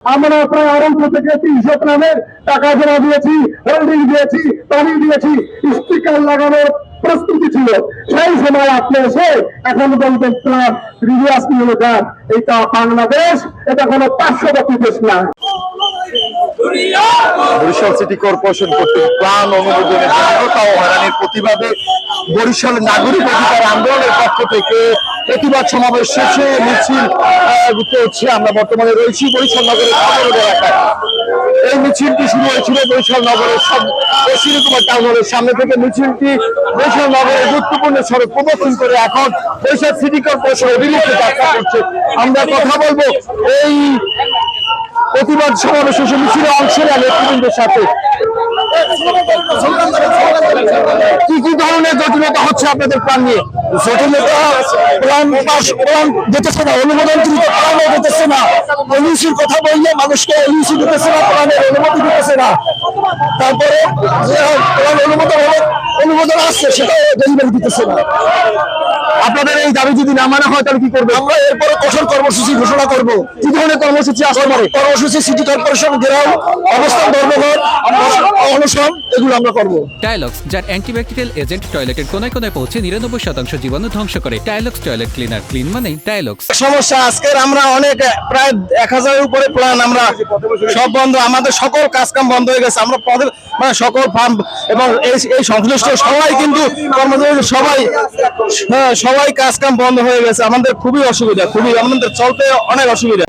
আমরা প্রায় আরম্ভ থেকে 300 গ্রামের টাকা জমা দিয়েছি, হোল্ডিং দিয়েছি, পানি দিয়েছি, স্টিকার লাগানোর প্রস্তুতি ছিল। সেই সময় আপনি এসে এখন বলবেন রিভিয়াস নিয়ে যান। এটা বাংলাদেশ, এটা কোনো পার্শ্ববর্তী দেশ না। বরিশাল সিটি কর্পোরেশন কর্তৃক প্রাণ অনুমোদনের জনতা ও হয়রানির প্রতিবাদে বরিশাল নাগরিক অধিকার আন্দোলনের পক্ষ থেকে প্রতিবাদ সমাবেশ শেষে মিছিল হচ্ছে। আমরা বর্তমানে রয়েছি বরিশাল নগরের সদর এলাকায়। এই মিছিলটি শুরু হয়েছিল বরিশাল নগরের কুমার টাউন হলের সামনে থেকে। মিছিলটি বরিশাল নগরের গুরুত্বপূর্ণ সড়ক প্রদক্ষিণ করে এখন বরিশাল সিটি কর্পোরেশন অভিমুখে যাত্রা করছে। আমরা কথা বলবো এই প্রতিবাদ সমাবেশ শেষে মিছিলে অংশ নেন নেতৃবৃন্দের সাথে। কি কি ধরনের জটিলতা হচ্ছে আপনাদের প্ল্যান নিয়ে? জটিলতা প্ল্যান যেতেছে না, অনুমোদন প্ল্যানও যেতেছে না। এলইউসির কথা বললে মানুষকে এলইউসি দিতেছে না, প্ল্যানের অনুমতি দিতেছে না। তারপরে প্ল্যান অনুমোদন আসছে সেটাও ডেলিভারি দিতেছে না। আপনাদের এই দাবি যদি না মানা হয় তাহলে কি করবে? আমরা এরপরে কঠোর কর্মসূচি ঘোষণা করব। কি ধরনের কর্মসূচি আসতে পারে? কর্মসূচি সিটি কর্পোরেশন ঘেরাও, অবস্থান ধর্মঘট, অনশন, এগুলো আমরা করব। টাইলক্স, যার অ্যান্টিব্যাকটেরিয়াল এজেন্ট টয়লেটের কোনায় কোনায় পৌঁছে 99% জীবাণু ধ্বংস করে। টাইলক্স টয়লেট ক্লিনার, ক্লিন মানে টাইলক্স। সমস্যা আজকের আমরা অনেক প্রায় 1000-এর উপরে প্ল্যান, আমরা সব বন্ধ, আমাদের সকল কাজকাম বন্ধ হয়ে গেছে। আমরা মানে সকল ফার্ম এবং এই সংশ্লিষ্ট সবাই কিন্তু কর্মচারী সবাই কাজকাম বন্ধ হয়ে গেছে। আমাদের খুবই অসুবিধা, আমাদের চলতে অনেক অসুবিধা।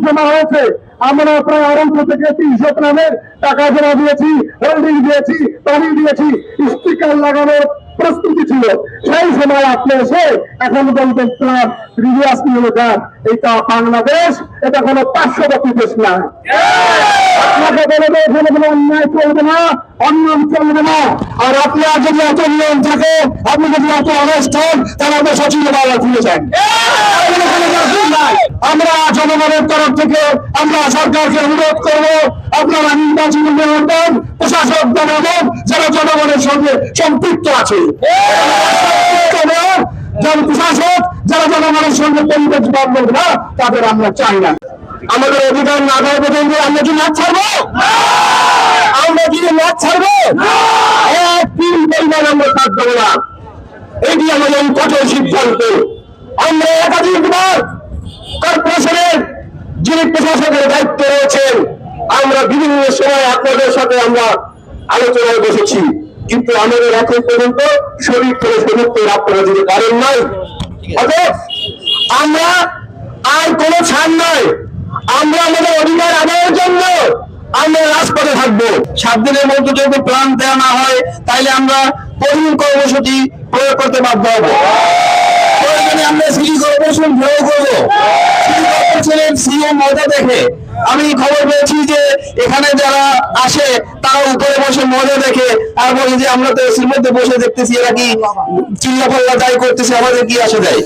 জমা হয়েছে, আমরা প্রায় আরম্ভ থেকে 300 গ্রামের টাকা জমা দিয়েছি, হোল্ডিং দিয়েছি, পানি দিয়েছি, স্টিকার লাগানোর প্রস্তুতি ছিল। সেই সময় আপনি এসে এখন বলবেন রিভিয়াস নিয়ে যান। এটা বাংলাদেশ, এটা কোনো পার্শ্ববর্তী দেশ না। আপনাকে বলবে এখানে কোনো অন্যায় চলবে না, অনিয়ম চলবে না। আর আপনার যদি এত নিয়ম থাকে, আপনি যদি এত অনেস্ট হন, তাহলে আমরা সচিবালয় ফিরে যান। আমরা জনগণের তরফ থেকে আমরা সরকারকে অনুরোধ করবো, আপনারা নির্বাচনী নিয়ন্ত্রণ প্রশাসক জনগণ যারা জনগণের সঙ্গে সম্পৃক্ত আছে, প্রশাসক যারা জনগণের সঙ্গে পরিবেশ বান্ধব না, তাদের আমরা চাই না। আমাদের অধিকার না দেওয়া পর্যন্ত আমরা কি মাঠ ছাড়বো? আমরা কি মাঠ ছাড়বো? আমরা কাজ দেবো না। এটি আমাদের কঠোর সিদ্ধান্ত। আমরা একাধিকবার কর্পোরেশনের যিনি প্রশাসকের দায়িত্ব রয়েছেন, আমরা বিভিন্ন সময় আপনাদের সাথে আমরা আলোচনায় বসেছি, কিন্তু আমাদের এখন পর্যন্ত শরীর থেকে সমুদ্রের আপনারা যদি কারণ নাই, আমরা আর কোনো ছাড় নয়। আমরা আমাদের অধিকার আদায়ের জন্য আমরা রাজপথে থাকবো। 7 দিনের মধ্যে যদি প্ল্যান দেওয়া না হয়, তাইলে আমরা কঠিন কর্মসূচি প্রয়োগ করতে বাধ্য হবো। প্রয়োজনে আমরা সিটি কর্পোরেশন প্রয়োগ করবো। সিটি কর্পোরেশনের সিও মজা দেখে আমি খবর পেয়েছি যে এখানে যারা আসে তারা উপরে বসে মজা দেখে আর বলে যে আমরা তো এসির মধ্যে বসে দেখতেছি, এরা কি চিল্লাপাল্লা যাই করতেছে, আমাদের কি আসে যায়।